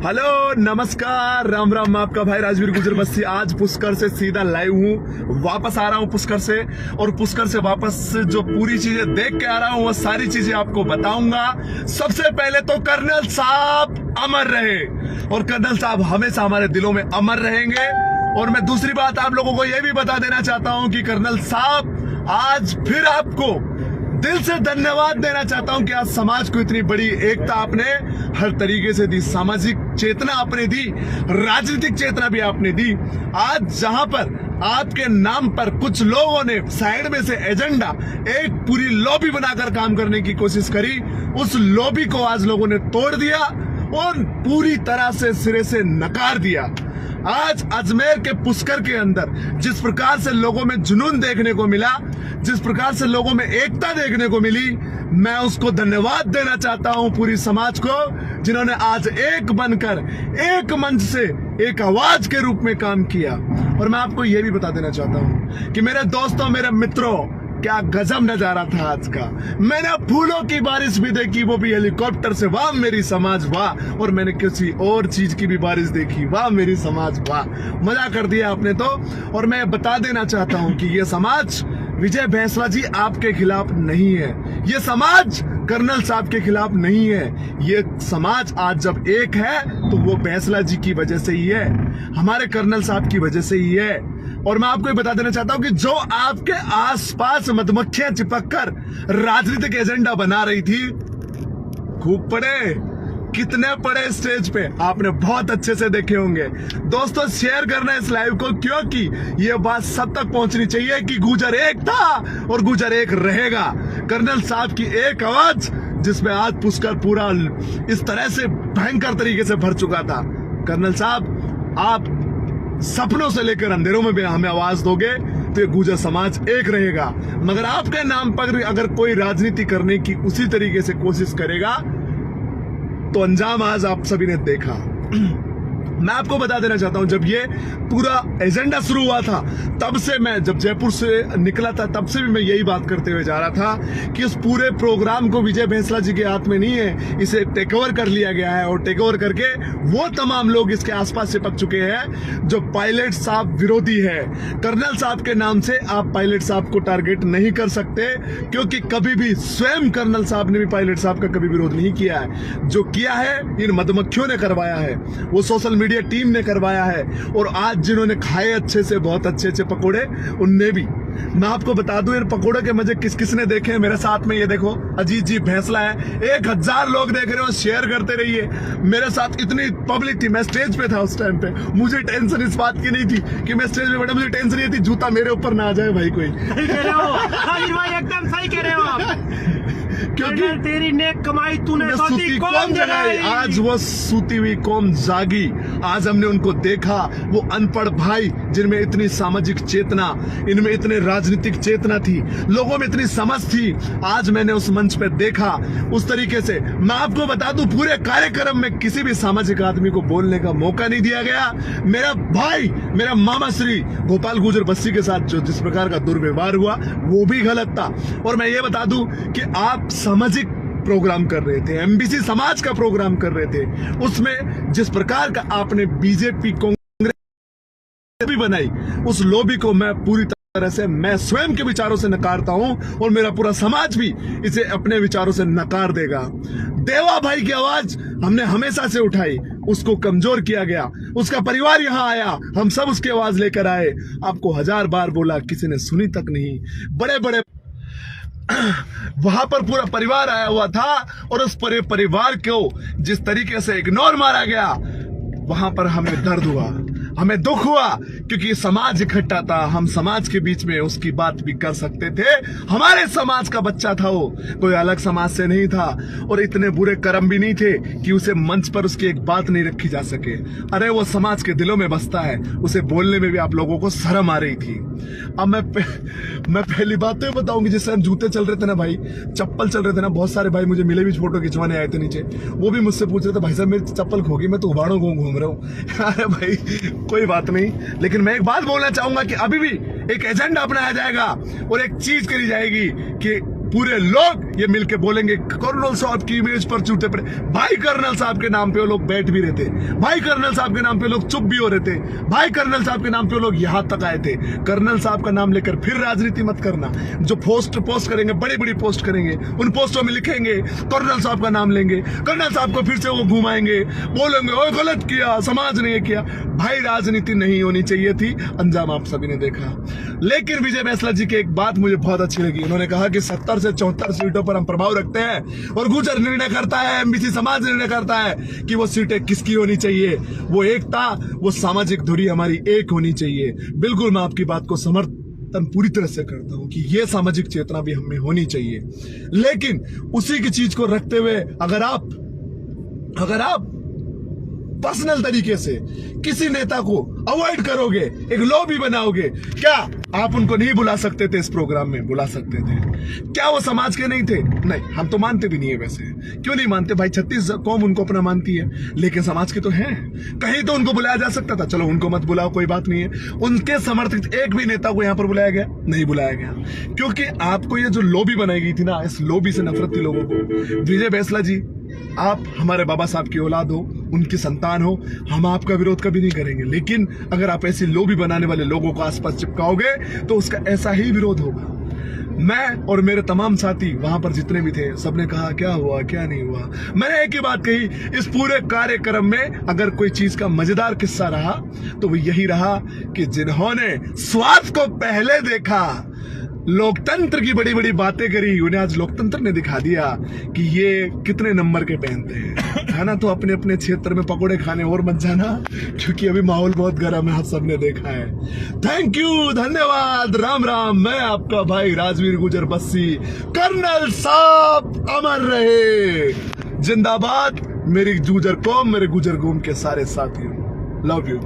Hello नमस्कार राम राम। मैं आपका भाई राजवीर गुजर बस्सी आज पुष्कर से सीधा लाइव हूँ। वापस आ रहा हूँ पुष्कर से, और पुष्कर से वापस जो पूरी चीजें देख के आ रहा हूँ वो सारी चीजें आपको बताऊंगा। सबसे पहले तो कर्नल साहब अमर रहे, और कर्नल साहब हमेशा हमारे दिलों में अमर रहेंगे। और मैं दूसरी बात आप लोगों को यह भी बता देना चाहता हूँ कि कर्नल साहब आज फिर आपको दिल से धन्यवाद देना चाहता हूं कि आज समाज को इतनी बड़ी एकता आपने हर तरीके से दी, सामाजिक चेतना आपने दी, राजनीतिक चेतना भी आपने दी। आज जहां पर आपके नाम पर कुछ लोगों ने साइड में से एजेंडा, एक पूरी लॉबी बनाकर काम करने की कोशिश करी, उस लॉबी को आज लोगों ने तोड़ दिया और पूरी तरह से सिरे से नकार दिया। आज अजमेर के पुष्कर के अंदर जिस प्रकार से लोगों में जुनून देखने को मिला, जिस प्रकार से लोगों में एकता देखने को मिली, मैं उसको धन्यवाद देना चाहता हूं पूरी समाज को, जिन्होंने आज एक बनकर एक मंच से एक आवाज के रूप में काम किया। और मैं आपको यह भी बता देना चाहता हूं कि मेरे दोस्तों, मेरे मित्रों, क्या गजब नजारा था आज का। मैंने फूलों की बारिश भी देखी, वो भी हेलीकॉप्टर से, वाह मेरी समाज वाह। और मैंने किसी और चीज की भी बारिश देखी, वाह मेरी समाज वाह। मजा कर दिया आपने तो। और मैं बता देना चाहता हूं कि ये समाज विजय भैंसला जी आपके खिलाफ नहीं है, ये समाज कर्नल साहब के खिलाफ नहीं है। ये समाज आज जब एक है तो वो भैंसला जी की वजह से ही है, हमारे कर्नल साहब की वजह से ही है। और मैं आपको ये बता देना चाहता हूं कि जो आपके आसपास मधुमक्खियां चिपक कर राजनीतिक एजेंडा बना रही थी, खूब पड़े, कितने पड़े स्टेज पे, आपने बहुत अच्छे से देखे होंगे। दोस्तों शेयर करना इस लाइव को, क्योंकि ये बात सब तक पहुंचनी चाहिए कि गुजर एक था और गुजर एक रहेगा। कर्नल साहब की एक आवाज जिसमें आज पुष्कर पूरा इस तरह से भयंकर तरीके से भर चुका था। कर्नल साहब आप सपनों से लेकर अंधेरों में भी हमें आवाज दोगे तो ये गुजर समाज एक रहेगा। मगर आपके नाम पर अगर कोई राजनीति करने की उसी तरीके से कोशिश करेगा तो अंजाम आज आप सभी ने देखा। मैं आपको बता देना चाहता हूं, जब ये पूरा एजेंडा शुरू हुआ था तब से, मैं जब जयपुर से निकला था तब से भी मैं यही बात करते हुए जा रहा था कि इस पूरे प्रोग्राम को विजय भैंसला जी के हाथ में नहीं है, इसे टेक ओवर कर लिया गया है। और टेक ओवर करके वो तमाम लोग इसके आसपास चिपक चुके हैं जो पायलट साहब विरोधी है। कर्नल साहब के नाम से आप पायलट साहब को टारगेट नहीं कर सकते, क्योंकि कभी भी स्वयं कर्नल साहब ने भी पायलट साहब का कभी विरोध नहीं किया है। जो किया है इन मधुमक्खियों ने करवाया है, वो सोशल मीडिया टीम ने करवाया है। और आज जिन्होंने खाए अच्छे से, बहुत अच्छे अच्छे पकोड़े, उनने भी। मैं आपको बता दूं इन पकोड़े के मजे किस किसने देखे मेरे साथ में, ये देखो अजीत जी भैंसला है, 1000 लोग देख रहे हो, शेयर करते रहिए। मेरे साथ इतनी पब्लिक थी, मैं स्टेज पे था उस टाइम पे, मुझे टेंशन इस बात की नहीं थी कि मैं स्टेज पे बैठा, मुझे टेंशन ये थी जूता मेरे ऊपर ना आ जाए भाई कोई। सही कह रहे हो, एकदम सही कह रहे हो आप, क्योंकि तेरी नेक कमाई तूने सोती कौम जगाई। आज वो सूती हुई कौम जागी, आज हमने उनको देखा। वो अनपढ़ भाई जिनमें इतनी सामाजिक चेतना, इनमें इतने राजनीतिक चेतना थी, लोगों में इतनी समझ थी, आज मैंने उस मंच पे देखा। उस तरीके से मैं आपको बता दूं, पूरे कार्यक्रम में किसी भी सामाजिक आदमी को बोलने का मौका नहीं दिया गया। मेरा भाई, मेरा मामा श्री गोपाल गुजर बस्सी के साथ जो जिस प्रकार का दुर्व्यवहार हुआ वो भी गलत था। और मैं ये बता दूं कि आप सामाजिक प्रोग्राम कर रहे थे, एमबीसी समाज का प्रोग्राम कर रहे थे, उसमें जिस प्रकार का आपने बीजेपी कांग्रेस भी बनाई, उस लॉबी को मैं पूरी तरह से, मैं स्वयं के विचारों से नकारता हूं, और मेरा पूरा समाज भी इसे अपने विचारों से नकार देगा। देवा भाई की आवाज हमने हमेशा से उठाई, उसको कमजोर किया गया, उसका परिवार यहां आया, हम सब उसकी आवाज लेकर आए। आपको 1000 बार बोला, किसी ने सुनी तक नहीं। बड़े बड़े वहां पर पूरा परिवार आया हुआ था, और उस परिवार को जिस तरीके से इग्नोर मारा गया, वहां पर हमें दर्द हुआ, हमें दुख हुआ, क्योंकि समाज इकट्ठा था, हम समाज के बीच में उसकी बात भी कर सकते थे। हमारे समाज का बच्चा था वो, कोई अलग समाज से नहीं था, और इतने बुरे कर्म भी नहीं थे कि उसे मंच पर उसकी एक बात नहीं रखी जा सके। अरे वो समाज के दिलों में बसता है, उसे बोलने में भी आप लोगों को शर्म आ रही थी। अब मैं पहली बात तो बताऊंगी, जिस टाइम जूते चल रहे थे ना भाई, चप्पल चल रहे थे ना, बहुत सारे भाई मुझे मिले भी, फोटो खिंचवाने आए थे नीचे, वो भी मुझसे पूछ रहे थे, भाई साहब मेरी चप्पल खो गई, मैं तो उबाड़ों घूम रहा हूँ। अरे भाई कोई बात नहीं, लेकिन मैं एक बात बोलना चाहूंगा कि अभी भी एक एजेंडा अपनाया जाएगा और एक चीज करी जाएगी कि पूरे लोग ये मिलके बोलेंगे कर्नल साहब की इमेज पर झूठे पड़े। भाई कर्नल साहब के नाम पे वो लोग बैठ भी रहे थे, भाई कर्नल साहब के नाम पे लोग चुप भी हो रहे थे, भाई कर्नल साहब के नाम पे लोग यहां तक आए थे। कर्नल साहब का नाम लेकर फिर राजनीति मत करना। जो पोस्ट करेंगे, बड़ी बड़ी पोस्ट करेंगे, उन पोस्टों में लिखेंगे कर्नल साहब का नाम लेंगे, कर्नल साहब को फिर से वो घुमाएंगे, बोलेंगे ओए गलत किया, समाज ने ये किया। भाई राजनीति नहीं होनी चाहिए थी, अंजाम आप सभी ने देखा। लेकिन विजय बैंसला जी की एक बात मुझे बहुत अच्छी लगी, उन्होंने कहा कि 70 से 74 सीटों पर हम प्रभाव रखते हैं और गुजर निर्णय करता है, एमबीसी समाज निर्णय करता है कि वो सीटें किसकी होनी चाहिए। वो एकता, वो सामाजिक धुरी हमारी एक होनी चाहिए। बिल्कुल मैं आपकी बात को समर्थन पूरी तरह से करता हूं कि ये सामाजिक चेतना भी हमें होनी चाहिए। लेकिन उसी की चीज को रखते हुए अगर आप पर्सनल तरीके से किसी नेता को अवॉइड करोगे, एक लॉबी बनाओगे, क्या आप उनको नहीं बुला सकते थे? इस प्रोग्राम में बुला सकते थे। क्या वो समाज के नहीं थे? नहीं, हम तो मानते भी नहीं है। वैसे क्यों नहीं मानते भाई? 36 कौम उनको अपना मानती है, लेकिन समाज के तो हैं। कहीं तो उनको बुलाया जा सकता था। चलो उनको मत बुलाओ, कोई बात नहीं है। उनके समर्थित एक भी नेता को यहां पर बुलाया गया नहीं? बुलाया गया क्योंकि आपको ये जो लॉबी बनाई गई थी ना, इस लॉबी से नफरत थी लोगों को। विजय बैंसला जी, आप हमारे बाबा साहब की औलाद हो, उनकी संतान हो, हम आपका विरोध कभी नहीं करेंगे। लेकिन अगर आप ऐसी लॉबी बनाने वाले लोगों को आसपास चिपकाओगे तो उसका ऐसा ही विरोध होगा। मैं और मेरे तमाम साथी वहां पर जितने भी थे, सबने कहा क्या हुआ क्या नहीं हुआ। मैंने एक ही बात कही, इस पूरे कार्यक्रम में अगर कोई चीज का मजेदार किस्सा रहा तो वो यही रहा कि जिन्होंने स्वार्थ को पहले देखा, लोकतंत्र की बड़ी बड़ी बातें करी, उन्हें आज लोकतंत्र ने दिखा दिया कि ये कितने नंबर के पहनते हैं, है ना। तो अपने अपने क्षेत्र में पकोड़े खाने और मत जाना, क्योंकि अभी माहौल बहुत गर्म है, आप सबने देखा है। थैंक यू, धन्यवाद, राम राम। मैं आपका भाई राजवीर गुजर बस्सी। कर्नल साहब अमर रहे, जिंदाबाद। मेरी गुजर कौम, मेरे गुजर कौम के सारे साथियों, लव यू।